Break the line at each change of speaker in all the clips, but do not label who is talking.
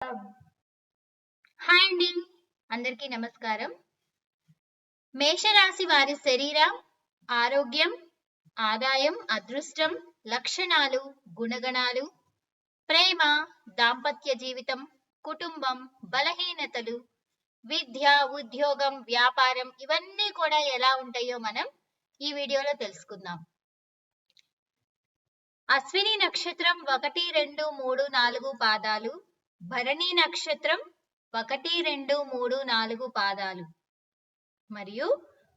Hi అండి, అందరికీ నమస్కారం. మేషరాశి వారి శరీరం, ఆరోగ్యం, ఆదాయం, అదృష్టం, లక్షణాలు, గుణగణాలు, ప్రేమ, దాంపత్య జీవితం, కుటుంబం, బలహీనతలు, విద్య, ఉద్యోగం, వ్యాపారం ఇవన్నీ కూడా ఎలా ఉంటాయో మనం ఈ వీడియోలో తెలుసుకుందాం. అశ్విని నక్షత్రం 1, 2, 3, 4 పాదాలు, భరణి నక్షత్రం 1, 2, 3, 4 పాదాలు మరియు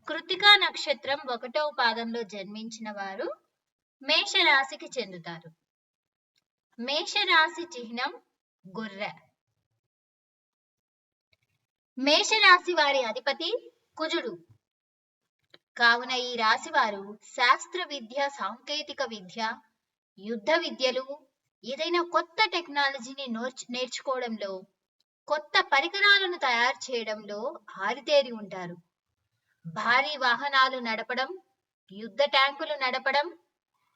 కృత్తికా నక్షత్రం 1వ పాదంలో జన్మించిన వారు మేషరాశికి చెందుతారు. మేషరాశి చిహ్నం గొర్రె. మేషరాశి వారి అధిపతి కుజుడు. కావున ఈ రాశి వారు శాస్త్ర విద్య, సాంకేతిక విద్య, యుద్ధ విద్యలు, ఏదైనా కొత్త టెక్నాలజీని నేర్చుకోవడంలో, కొత్త పరికరాలను తయారు చేయడంలో ఆరితేరి ఉంటారు. భారీ వాహనాలు నడపడం, యుద్ధ ట్యాంకులు నడపడం,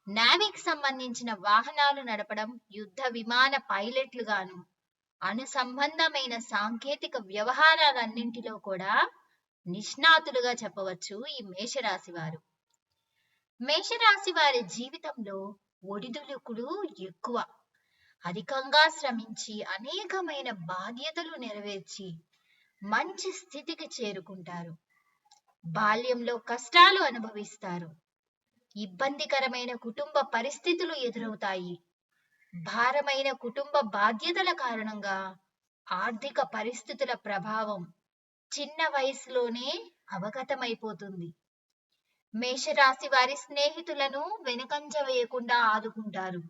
నావీకి సంబంధించిన వాహనాలు నడపడం, యుద్ధ విమాన పైలట్లుగాను, అనుసంబంధమైన సాంకేతిక వ్యవహారాలన్నింటిలో కూడా నిష్ణాతులుగా చెప్పవచ్చు ఈ మేషరాశి వారు. మేషరాశి వారి జీవితంలో ఒడిదుడుకులు ఎక్కువ. అధికంగా శ్రమించి అనేకమైన బాధ్యతలు నెరవేర్చి మంచి స్థితికి చేరుకుంటారు. బాల్యంలో కష్టాలు అనుభవిస్తారు. ఇబ్బందికరమైన కుటుంబ పరిస్థితులు ఎదురవుతాయి. భారమైన కుటుంబ బాధ్యతల కారణంగా ఆర్థిక పరిస్థితుల ప్రభావం చిన్న వయసులోనే అవగతమైపోతుంది. మేషరాశి వారి స్నేహితులను వెనుకంజ వేయకుండా ఆదుకుంటారు.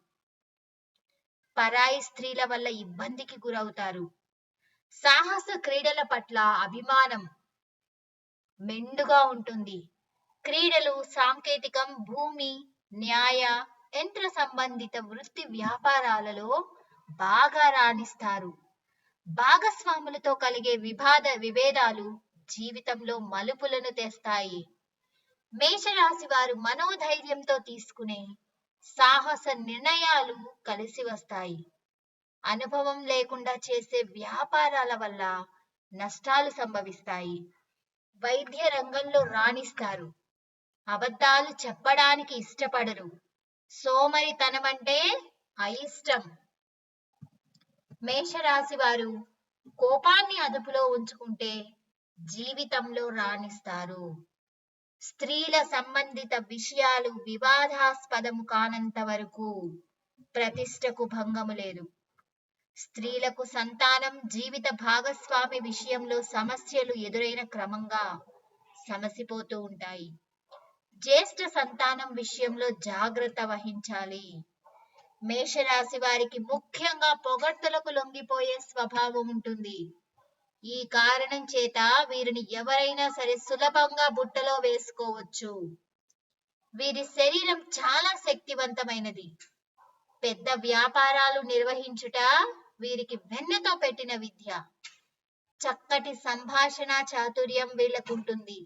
పరాయి స్త్రీల వల్ల ఇబ్బందికి గురవుతారు. సాహస క్రీడల పట్ల అభిమానం మెండుగా ఉంటుంది. క్రీడలు, సాంకేతికం, భూమి, న్యాయ, యంత్ర సంబంధిత వృత్తి వ్యాపారాలలో బాగా రాణిస్తారు. భాగస్వాములతో కలిగే విభేదాలు జీవితంలో మలుపులను తెస్తాయి. మేషరాశి వారు మనోధైర్యంతో తీసుకునే సాహస నిర్ణయాలు కలిసి వస్తాయి. అనుభవం లేకుండా చేసే వ్యాపారాల వల్ల నష్టాలు సంభవిస్తాయి. వైద్య రంగంలో రాణిస్తారు. అబద్ధాలు చెప్పడానికి ఇష్టపడరు. సోమరితనమంటే అయిష్టం. మేషరాశి వారు కోపాన్ని అదుపులో ఉంచుకుంటే జీవితంలో రాణిస్తారు. స్త్రీల సంబంధిత విషయాలు వివాదాస్పదము కానంత వరకు ప్రతిష్టకు భంగము లేదు. స్త్రీలకు సంతానం, జీవిత భాగస్వామి విషయంలో సమస్యలు ఎదురైన క్రమంగా సమసిపోతూ ఉంటాయి. జ్యేష్ఠ సంతానం విషయంలో జాగ్రత్త వహించాలి. మేషరాశి వారికి ముఖ్యంగా పొగడ్తలకు లొంగిపోయే స్వభావం ఉంటుంది. ఈ కారణం చేత వీరిని ఎవరైనా సరే సులభంగా బుట్టలో వేసుకోవచ్చు. వీరి శరీరం చాలా శక్తివంతమైనది. పెద్ద వ్యాపారాలు నిర్వహించుట వీరికి వెన్నతో పెట్టిన విద్య. చక్కటి సంభాషణ చాతుర్యం వీళ్ళకుంటుంది.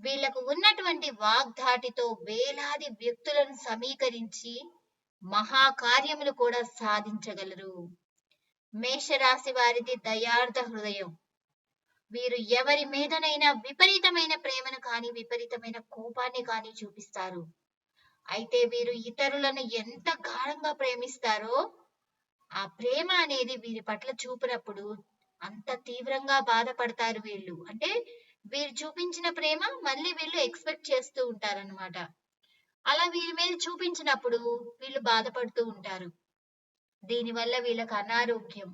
వీళ్లకు ఉన్నటువంటి వాగ్ధాటితో వేలాది వ్యక్తులను సమీకరించి మహాకార్యములు కూడా సాధించగలరు. మేషరాశి వారిది దయార్థ హృదయం. వీరు ఎవరి మీదనైనా విపరీతమైన ప్రేమను కానీ, విపరీతమైన కోపాన్ని కానీ చూపిస్తారు. అయితే వీరు ఇతరులను ఎంత గాఢంగా ప్రేమిస్తారో ఆ ప్రేమ అనేది వీరి పట్ల చూపినప్పుడు అంత తీవ్రంగా బాధపడతారు వీళ్ళు. అంటే వీరు చూపించిన ప్రేమ మళ్ళీ వీళ్ళు ఎక్స్పెక్ట్ చేస్తూ ఉంటారన్నమాట. అలా వీరి మీద చూపించినప్పుడు వీళ్ళు బాధపడుతూ ఉంటారు. దీనివల్ల వీళ్ళకి అనారోగ్యం,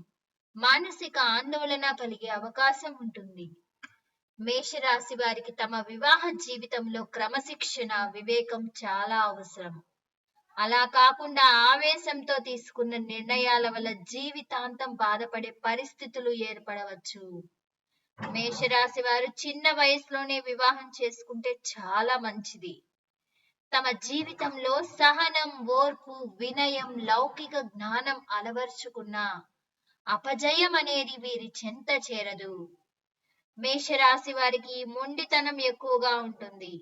మానసిక ఆందోళన కలిగే అవకాశం ఉంటుంది. మేషరాశి వారికి తమ వివాహ జీవితంలో క్రమశిక్షణ, వివేకం చాలా అవసరం. అలా కాకుండా ఆవేశంతో తీసుకున్న నిర్ణయాల వల్ల జీవితాంతం బాధపడే పరిస్థితులు ఏర్పడవచ్చు. మేషరాశి వారు చిన్న వయసులోనే వివాహం చేసుకుంటే చాలా మంచిది. తమ జీవితంలో సహనం, ఓర్పు, వినయం, లౌకిక జ్ఞానం అలవర్చుకున్న అపజయం అనేది వీరి చెంత చేరదు. మేషరాశి వారికి మొండితనం ఎక్కువగా ఉంటుంది.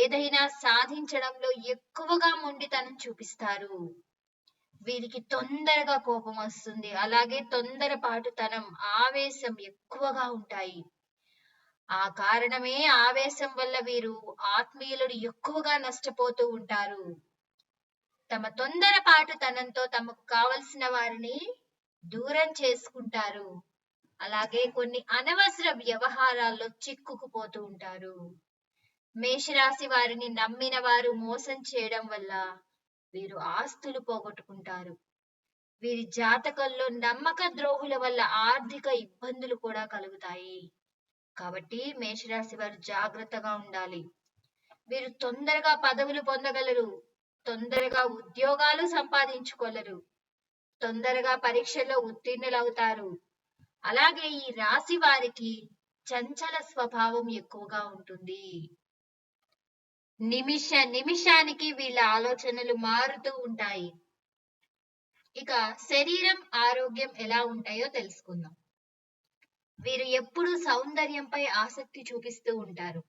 ఏదైనా సాధించడంలో ఎక్కువగా మొండితనం చూపిస్తారు. వీరికి తొందరగా కోపం వస్తుంది. అలాగే తొందరపాటుతనం, ఆవేశం ఎక్కువగా ఉంటాయి. ఆ కారణమే ఆవేశం వల్ల వీరు ఆత్మీయులను ఎక్కువగా నష్టపోతూ ఉంటారు. తమ తొందరపాటుతనంతో తమకు కావలసిన వారిని దూరం చేసుకుంటారు. అలాగే కొన్ని అనవసర వ్యవహారాల్లో చిక్కుకుపోతూ ఉంటారు. మేషరాశి వారిని నమ్మిన వారు మోసం చేయడం వల్ల వీరు ఆస్తులు పోగొట్టుకుంటారు. వీరి జాతకంలో నమ్మక ద్రోహుల వల్ల ఆర్థిక ఇబ్బందులు కూడా కలుగుతాయి. కాబట్టి మేషరాశి వారు జాగ్రత్తగా ఉండాలి. వీరు తొందరగా పదవులు పొందగలరు, తొందరగా ఉద్యోగాలు సంపాదించుకోగలరు, తొందరగా పరీక్షల్లో ఉత్తీర్ణులవుతారు. అలాగే ఈ రాశి వారికి చంచల స్వభావం ఎక్కువగా ఉంటుంది. నిమిషానికి వీళ్ళ ఆలోచనలు మారుతూ ఉంటాయి. ఇక శరీరం ఆరోగ్యం ఎలా ఉంటాయో తెలుసుకుందాం. వీరు ఎప్పుడూ సౌందర్యంపై ఆసక్తి చూపిస్తూ ఉంటారు.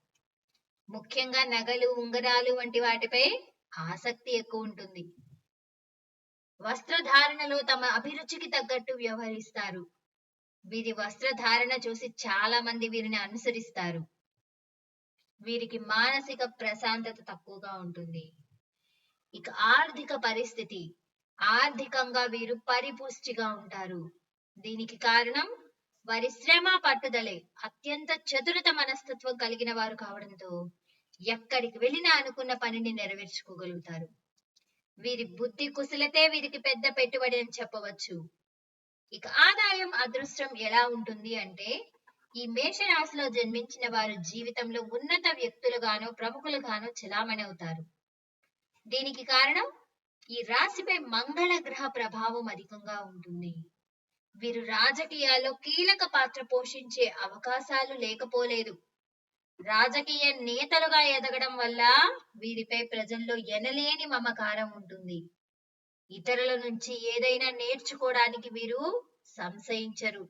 ముఖ్యంగా నగలు, ఉంగరాలు వంటి వాటిపై ఆసక్తి ఎక్కువ ఉంటుంది. వస్త్రధారణలో తమ అభిరుచికి తగ్గట్టు వ్యవహరిస్తారు. వీరి వస్త్రధారణ చూసి చాలా మంది వీరిని అనుసరిస్తారు. వీరికి మానసిక ప్రశాంతత తక్కువగా ఉంటుంది. ఇక ఆర్థిక పరిస్థితి, ఆర్థికంగా వీరు పరిపుష్టిగా ఉంటారు. దీనికి కారణం వారి శ్రమ, పట్టుదలే. అత్యంత చతురత మనస్తత్వం కలిగిన వారు కావడంతో ఎక్కడికి వెళ్ళినా అనుకున్న పనిని నెరవేర్చుకోగలుగుతారు. వీరి బుద్ధి కుశలతే వీరికి పెద్ద పెట్టుబడి అని చెప్పవచ్చు. ఇక ఆదాయం, అదృష్టం ఎలా ఉంటుంది అంటే, ఈ మేషరాశిలో జన్మించిన వారు జీవితంలో ఉన్నత వ్యక్తులుగానో ప్రముఖులుగానో చలామణి అవుతారు. దీనికి కారణం ఈ రాశిపై మంగళ గ్రహ ప్రభావం అధికంగా ఉంటుంది. వీరు రాజకీయాల్లో కీలక పాత్ర పోషించే అవకాశాలు లేకపోలేదు. రాజకీయ నేతలుగా ఎదగడం వల్ల వీరిపై ప్రజల్లో ఎనలేని మమకారం ఉంటుంది. ఇతరుల నుంచి ఏదైనా నేర్చుకోవడానికి వీరు సంశయించరు.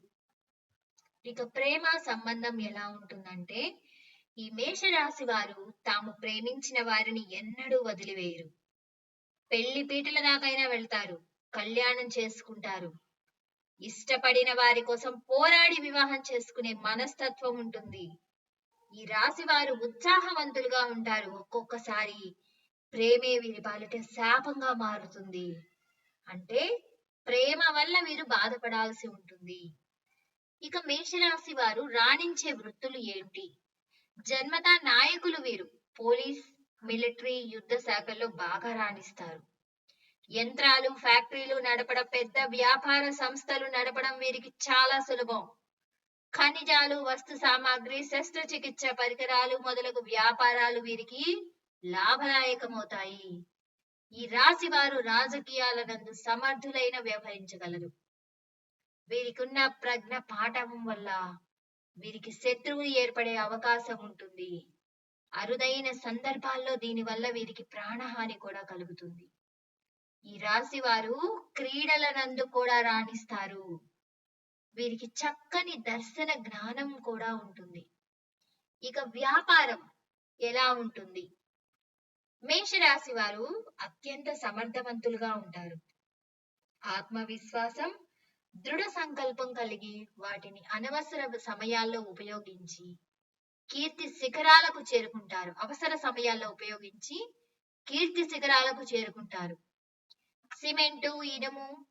ఇక ప్రేమ సంబంధం ఎలా ఉంటుందంటే, ఈ మేషరాశి వారు తాము ప్రేమించిన వారిని ఎన్నడూ వదిలివేయరు. పెళ్లి పీటల దాకైనా వెళ్తారు, కళ్యాణం చేసుకుంటారు. ఇష్టపడిన వారి కోసం పోరాడి వివాహం చేసుకునే మనస్తత్వం ఉంటుంది. ఈ రాశి వారు ఉత్సాహవంతులుగా ఉంటారు. ఒక్కొక్కసారి ప్రేమే వీరి పాలిట శాపంగా మారుతుంది. అంటే ప్రేమ వల్ల వీరు బాధపడాల్సి ఉంటుంది. ఇక మేషరాశి వారు రాణించే వృత్తులు ఏంటి? జన్మత నాయకులు వీరు. పోలీస్, మిలిటరీ, యుద్ధ శాఖల్లో బాగా రాణిస్తారు. యంత్రాలు, ఫ్యాక్టరీలు నడపడం, పెద్ద వ్యాపార సంస్థలు నడపడం వీరికి చాలా సులభం. ఖనిజాలు, వస్తు సామాగ్రి, శస్త్రచికిత్స పరికరాలు మొదలగు వ్యాపారాలు వీరికి లాభదాయకమవుతాయి. ఈ రాశి వారు రాజకీయాల నందు సమర్థులైన వ్యవహరించగలరు. వీరికున్న ప్రజ్ఞ పాఠవం వల్ల వీరికి శత్రువు ఏర్పడే అవకాశం ఉంటుంది. అరుదైన సందర్భాల్లో దీనివల్ల వీరికి ప్రాణహాని కూడా కలుగుతుంది. ఈ రాశి వారు క్రీడల నందు కూడా రాణిస్తారు. వీరికి చక్కని దర్శన జ్ఞానం కూడా ఉంటుంది. ఇక వ్యాపారం ఎలా ఉంటుంది? మేషరాశి వారు అత్యంత సమర్థవంతులుగా ఉంటారు. ఆత్మవిశ్వాసం, దృఢ సంకల్పం కలిగి వాటిని అనవసర సమయాల్లో ఉపయోగించి కీర్తి శిఖరాలకు చేరుకుంటారు. అవసర సమయాల్లో ఉపయోగించి కీర్తి శిఖరాలకు చేరుకుంటారు. సిమెంటు, ఇనుము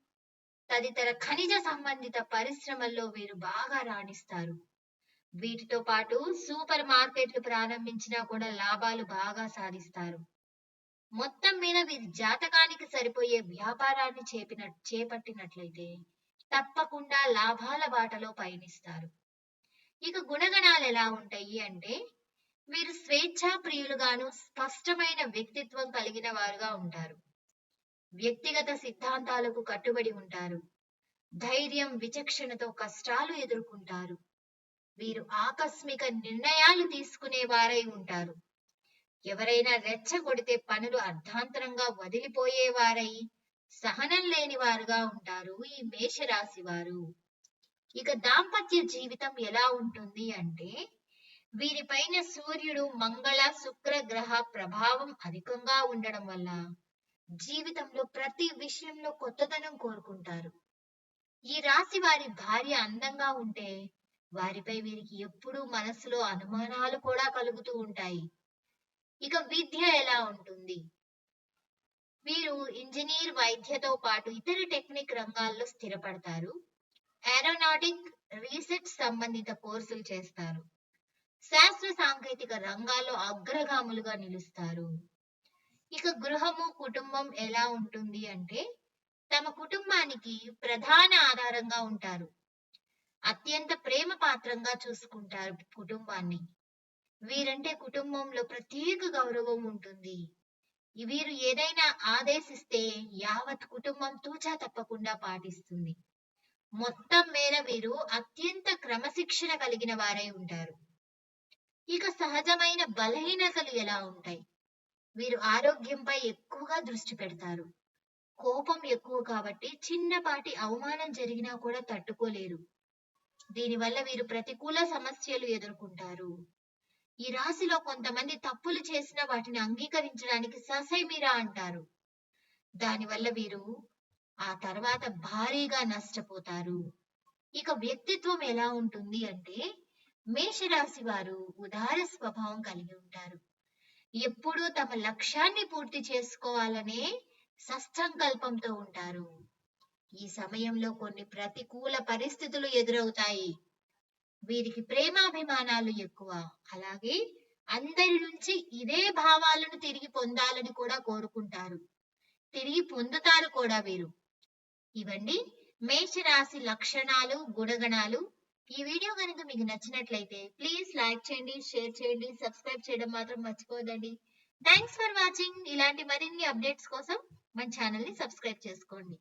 తదితర ఖనిజ సంబంధిత పరిశ్రమల్లో వీరు బాగా రాణిస్తారు. వీటితో పాటు సూపర్ మార్కెట్లు ప్రారంభించినా కూడా లాభాలు బాగా సాధిస్తారు. మొత్తం మీద వీరి జాతకానికి సరిపోయే వ్యాపారాన్ని చేపట్టినట్లయితే తప్పకుండా లాభాల బాటలో పయనిస్తారు. ఇక గుణగణాలు ఎలా ఉంటాయి అంటే, వీరు స్వేచ్ఛా ప్రియులుగాను స్పష్టమైన వ్యక్తిత్వం కలిగిన వారుగా ఉంటారు. వ్యక్తిగత సిద్ధాంతాలకు కట్టుబడి ఉంటారు. ధైర్యం, విచక్షణతో కష్టాలు ఎదుర్కొంటారు. వీరు ఆకస్మిక నిర్ణయాలు తీసుకునే వారై ఉంటారు. ఎవరైనా రెచ్చగొడితే పనులు అర్ధాంతరంగా వదిలిపోయేవారై సహనం లేని వారుగా ఉంటారు ఈ మేషరాశి వారు. ఇక దాంపత్య జీవితం ఎలా ఉంటుంది అంటే, వీరిపైన సూర్యుడు, మంగళ, శుక్ర గ్రహ ప్రభావం అధికంగా ఉండడం వల్ల జీవితంలో ప్రతి విషయంలో కొత్తదనం కోరుకుంటారు. ఈ రాశి వారి భార్య అందంగా ఉంటే వారిపై వీరికి ఎప్పుడూ మనసులో అనుమానాలు కూడా కలుగుతూ ఉంటాయి. ఇక విద్య ఎలా ఉంటుంది? వీరు ఇంజనీర్, వైద్యతో పాటు ఇతర టెక్నిక్ రంగాల్లో స్థిరపడతారు. ఏరోనాటిక్, రీసెర్చ్ సంబంధిత కోర్సులు చేస్తారు. శాస్త్ర సాంకేతిక రంగాల్లో అగ్రగాములుగా నిలుస్తారు. ఇక గృహము, కుటుంబం ఎలా ఉంటుంది అంటే తమ కుటుంబానికి ప్రధాన ఆధారంగా ఉంటారు. అత్యంత ప్రేమ పాత్రంగా చూసుకుంటారు కుటుంబాన్ని. వీరంటే కుటుంబంలో ప్రత్యేక గౌరవం ఉంటుంది. వీరు ఏదైనా ఆదేశిస్తే యావత్ కుటుంబం తూచా తప్పకుండా పాటిస్తుంది. మొత్తం మీద వీరు అత్యంత క్రమశిక్షణ కలిగిన వారై ఉంటారు. ఇక సహజమైన బలహీనతలు ఎలా ఉంటాయి? వీరు ఆరోగ్యంపై ఎక్కువగా దృష్టి పెడతారు. కోపం ఎక్కువ కాబట్టి చిన్నపాటి అవమానం జరిగినా కూడా తట్టుకోలేరు. దీనివల్ల వీరు ప్రతికూల సమస్యలు ఎదుర్కొంటారు. ఈ రాశిలో కొంతమంది తప్పులు చేసిన వాటిని అంగీకరించడానికి ససైమిరా అంటారు. దానివల్ల వీరు ఆ తర్వాత భారీగా నష్టపోతారు. ఇక వ్యక్తిత్వం ఎలా ఉంటుంది అంటే మేషరాశి వారు ఉదార స్వభావం కలిగి ఉంటారు. ఎప్పుడూ తమ లక్ష్యాన్ని పూర్తి చేసుకోవాలనే సత్సంకల్పంతో ఉంటారు. ఈ సమయంలో కొన్ని ప్రతికూల పరిస్థితులు ఎదురవుతాయి. వీరికి ప్రేమాభిమానాలు ఎక్కువ. అలాగే అందరి నుంచి ఇదే భావాలను తిరిగి పొందాలని కూడా కోరుకుంటారు. తిరిగి పొందుతారు కూడా వీరు. ఇవన్నీ మేషరాశి లక్షణాలు, గుణగణాలు. ఈ వీడియో కనుక మీకు నచ్చినట్లయితే ప్లీజ్ లైక్ చేయండి, షేర్ చేయండి, సబ్స్క్రైబ్ చేయడం మాత్రం మర్చిపోదండి. Thanks for watching. ఇలాంటి మరిన్ని అప్డేట్స్ కోసం మన ఛానల్ ని సబ్స్క్రైబ్ చేసుకోండి.